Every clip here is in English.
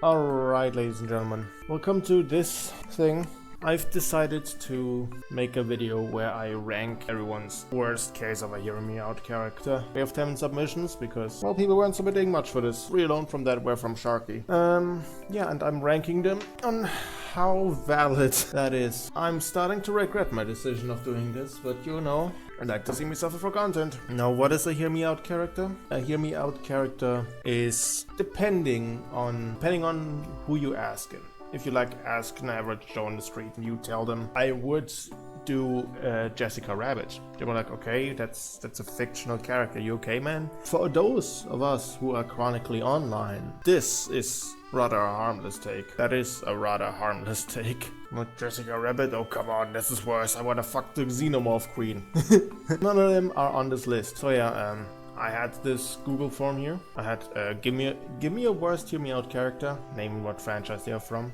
Alright, ladies and gentlemen, welcome to this thing. I've decided to make a video where I rank everyone's worst case of a Hear Me Out character. We have 10 submissions because, well, people weren't submitting much for this. We alone from that were from Sharky. Yeah, and I'm ranking them on how valid that is. I'm starting to regret my decision of doing this, but you know, I like to see me suffer for content. Now, what is a Hear Me Out character? A Hear Me Out character is depending on who you ask it. If you ask an average Joe on the street and you tell them, I would do Jessica Rabbit. They were like, okay, that's a fictional character. You okay, man? For those of us who are chronically online, this is rather a harmless take. That is a rather harmless take. Not Jessica Rabbit? Oh, come on, this is worse. I wanna fuck the Xenomorph Queen. None of them are on this list. So yeah, I had this Google form here. I had give me a worst Hear Me Out character. Name what franchise they are from.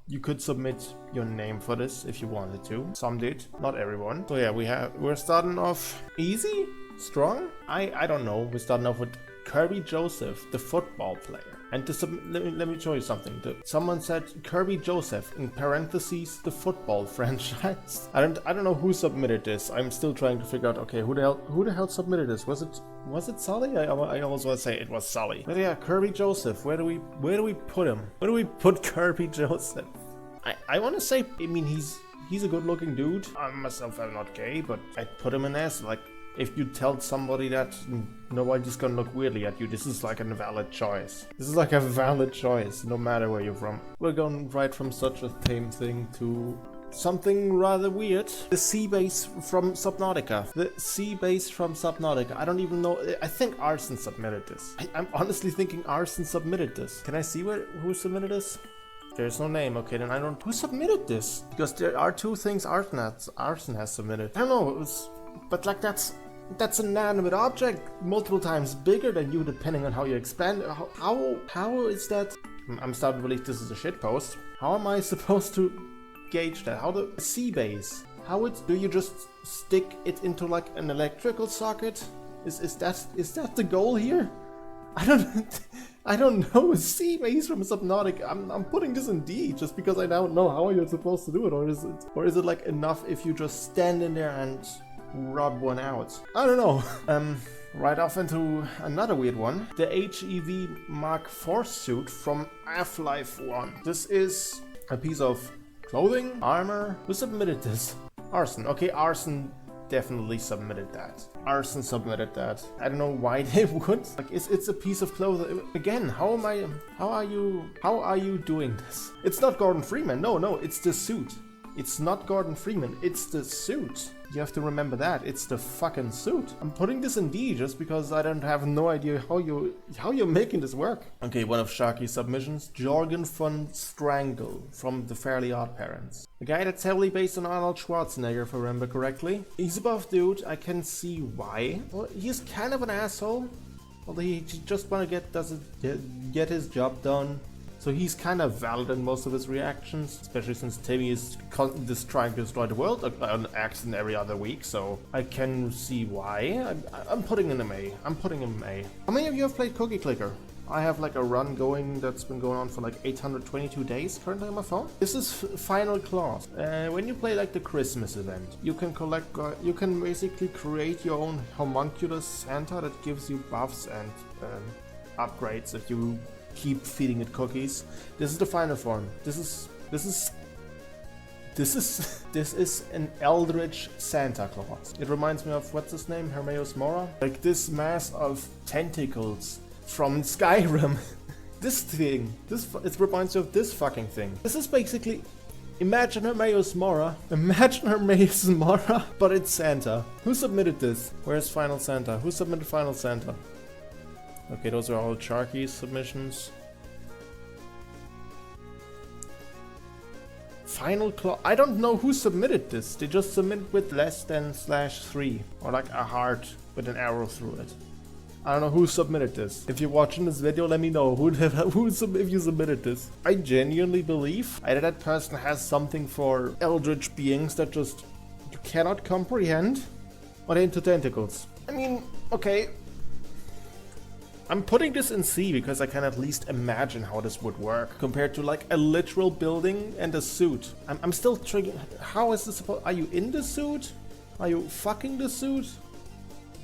You could submit your name for this if you wanted to. Some did, not everyone. So yeah, we're starting off easy, strong. I don't know. We're starting off with Kirby Joseph, the football player. And let me show you something. Someone said Kirby Joseph in parentheses the football franchise. I don't know who submitted this. I'm still trying to figure out. Okay, who the hell submitted this? Was it Sully? I always want to say it was Sully. But yeah, Kirby Joseph. Where do we put him? Where do we put Kirby Joseph? I want to say. I mean, he's a good-looking dude. I myself am not gay, but I'd put him in as like. If you tell somebody that, nobody's gonna look weirdly at you. This is like a valid choice. This is like a valid choice, no matter where you're from. We're going right from such a tame thing to something rather weird. The sea base from Subnautica. The sea base from Subnautica. I don't even know. I think Arson submitted this. I'm honestly thinking Arson submitted this. Can I see who submitted this? There's no name. Okay, then I don't. Who submitted this? Because there are two things Arson has submitted. I don't know. It was, but like that's an inanimate object multiple times bigger than you, depending on how you expand. How is that? I'm starting to believe this is a shit post. How am I supposed to gauge that? How the sea base? Do you just stick it into like an electrical socket? Is that the goal here? I don't know. Sea base from Subnautica. I'm putting this in D just because I don't know how you're supposed to do it, or is it like enough if you just stand in there and rub one out? I don't know. Right off into another weird one. The HEV Mark IV suit from Half-Life 1. This is a piece of clothing, armor. Who submitted this? Arson. Okay, Arson definitely submitted that. Arson submitted that. I don't know why they would. Like, it's a piece of clothing. Again, how are you doing this? It's not Gordon Freeman. No, it's the suit. It's not Gordon Freeman, it's the suit. You have to remember that. It's the fucking suit. I'm putting this in D just because I don't have no idea how you're making this work. Okay, one of Sharky's submissions. Jorgen von Strangle from The Fairly Odd Parents. The guy that's heavily based on Arnold Schwarzenegger, if I remember correctly. He's a buff dude. I can see why. Well, he's kind of an asshole. Although he just want to get his job done. So he's kind of valid in most of his reactions, especially since Timmy is trying to destroy the world, an accident every other week, so I can see why. I'm putting him in A. How many of you have played Cookie Clicker? I have like a run going that's been going on for like 822 days currently on my phone. This is Final Clause. When you play like the Christmas event, you can basically create your own homunculus Santa that gives you buffs and upgrades if you keep feeding it cookies. This is the final form. This is an Eldritch Santa Claus. It reminds me of, what's his name? Hermaeus Mora? Like this mass of tentacles from Skyrim. It reminds me of this fucking thing. This is basically, imagine Hermaeus Mora, but it's Santa. Who submitted this? Where's Final Santa? Who submitted Final Santa? Okay, those are all Sharky's submissions. Final Claw. I don't know who submitted this. They just submitted with less than /3. Or like a heart with an arrow through it. I don't know who submitted this. If you're watching this video, let me know if you submitted this. I genuinely believe either that person has something for eldritch beings that just you cannot comprehend, or they're into tentacles. I mean, okay. I'm putting this in C because I can at least imagine how this would work compared to like a literal building and a suit. I'm still triggering. How is this supposed? Are you in the suit? Are you fucking the suit?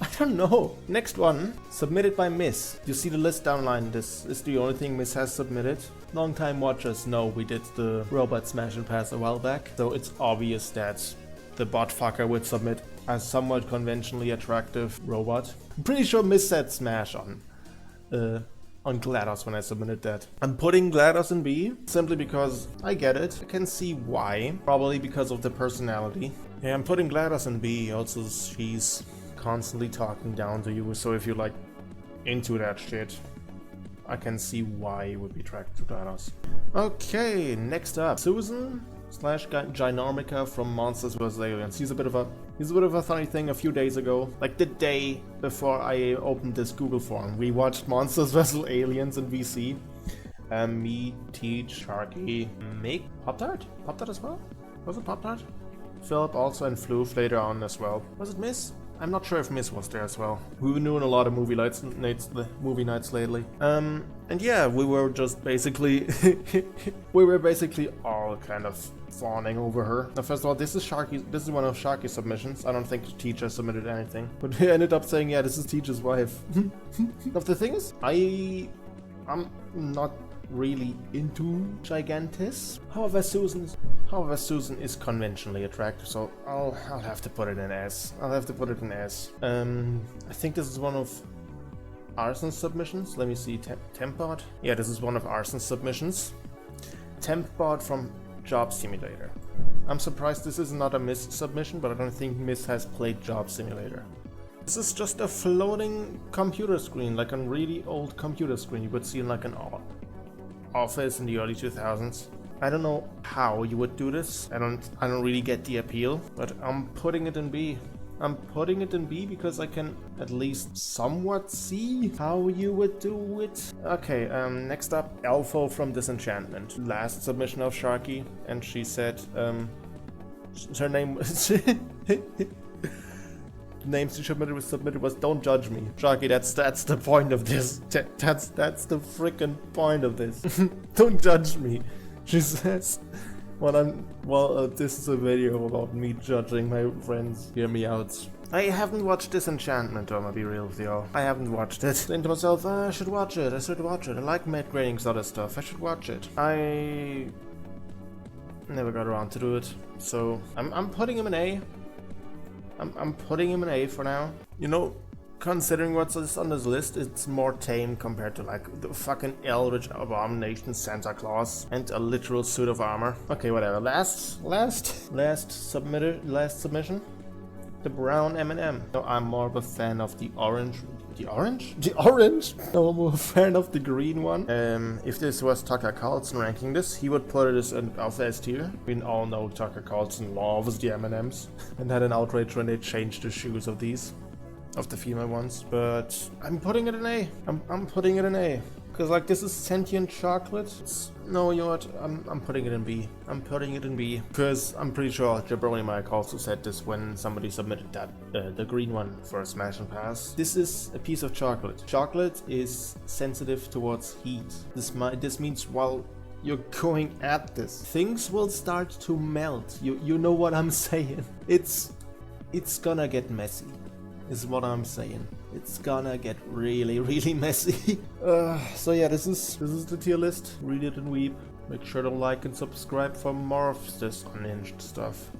I don't know. Next one, submitted by Miss. You see the list downline. This is the only thing Miss has submitted. Long-time watchers know we did the robot smash and pass a while back, so it's obvious that the bot fucker would submit a somewhat conventionally attractive robot. I'm pretty sure Miss said smash on GLaDOS when I submitted that. I'm putting GLaDOS in B simply because I get it. I can see why. Probably because of the personality. Yeah, I'm putting GLaDOS in B. Also, she's constantly talking down to you, so if you're like into that shit, I can see why you would be attracted to GLaDOS. Okay, next up, Susan / Ginormica from Monsters vs. Aliens. He's a bit of a funny thing. A few days ago, like the day before I opened this Google form, we watched Monsters vs. Aliens in VC. Me, Teach, Sharky, Mick, Pop-Tart as well? Was it Pop-Tart? Philip also, and Floof later on as well. Was it Miss? I'm not sure if Miss was there as well. We've been doing a lot of movie nights lately. And yeah, we were just basically all kind of fawning over her. Now, first of all, this is one of Sharky's submissions. I don't think the teacher submitted anything, but we ended up saying, yeah, this is Teacher's wife. Now, the thing is, I'm not really into Gigantis. However, Susan is conventionally attractive, so I'll have to put it in S. I think this is one of Arson's submissions. Let me see, Tempbot. Yeah, this is one of Arson's submissions. Tempbot from Job Simulator. I'm surprised this is not a Miss submission, but I don't think Miss has played Job Simulator. This is just a floating computer screen, like a really old computer screen you would see in like an office in the early 2000s. I don't know how you would do this. I don't really get the appeal, but I'm putting it in B. I'm putting it in B because I can at least somewhat see how you would do it. Okay, next up, Elfo from Disenchantment. Last submission of Sharky, and she said, her name was the name she submitted was "Don't judge me." Sharky, that's the point of this. That's the freaking point of this. Don't judge me. She says, this is a video about me judging my friends. Hear me out. I haven't watched Disenchantment, I'm gonna be real with y'all. I haven't watched it. Think to myself, I should watch it. I like Matt Groening's other stuff. I should watch it. I never got around to do it. So I'm putting him in A. I'm putting him in A for now. You know, considering what's on this list, it's more tame compared to like the fucking Eldritch Abomination Santa Claus and a literal suit of armor. Okay, whatever. Last submission. The brown M&M. No, I'm more of a fan of the orange. The orange? No, I'm more a fan of the green one. If this was Tucker Carlson ranking this, he would put it as an alpha S tier. We all know Tucker Carlson loves the M&Ms and had an outrage when they changed the shoes of these, of the female ones. But I'm putting it in A. I'm putting it in A. Because like this is sentient chocolate. No, you know what? I'm putting it in B. I'm putting it in B. Because I'm pretty sure Jabroni Mike also said this when somebody submitted that the green one for a smash and pass. This is a piece of chocolate. Chocolate is sensitive towards heat. This means while you're going at this, things will start to melt. You know what I'm saying? It's gonna get messy. Is what I'm saying. It's gonna get really, really messy. So yeah, this is the tier list. Read it and weep. Make sure to like and subscribe for more of this unhinged stuff.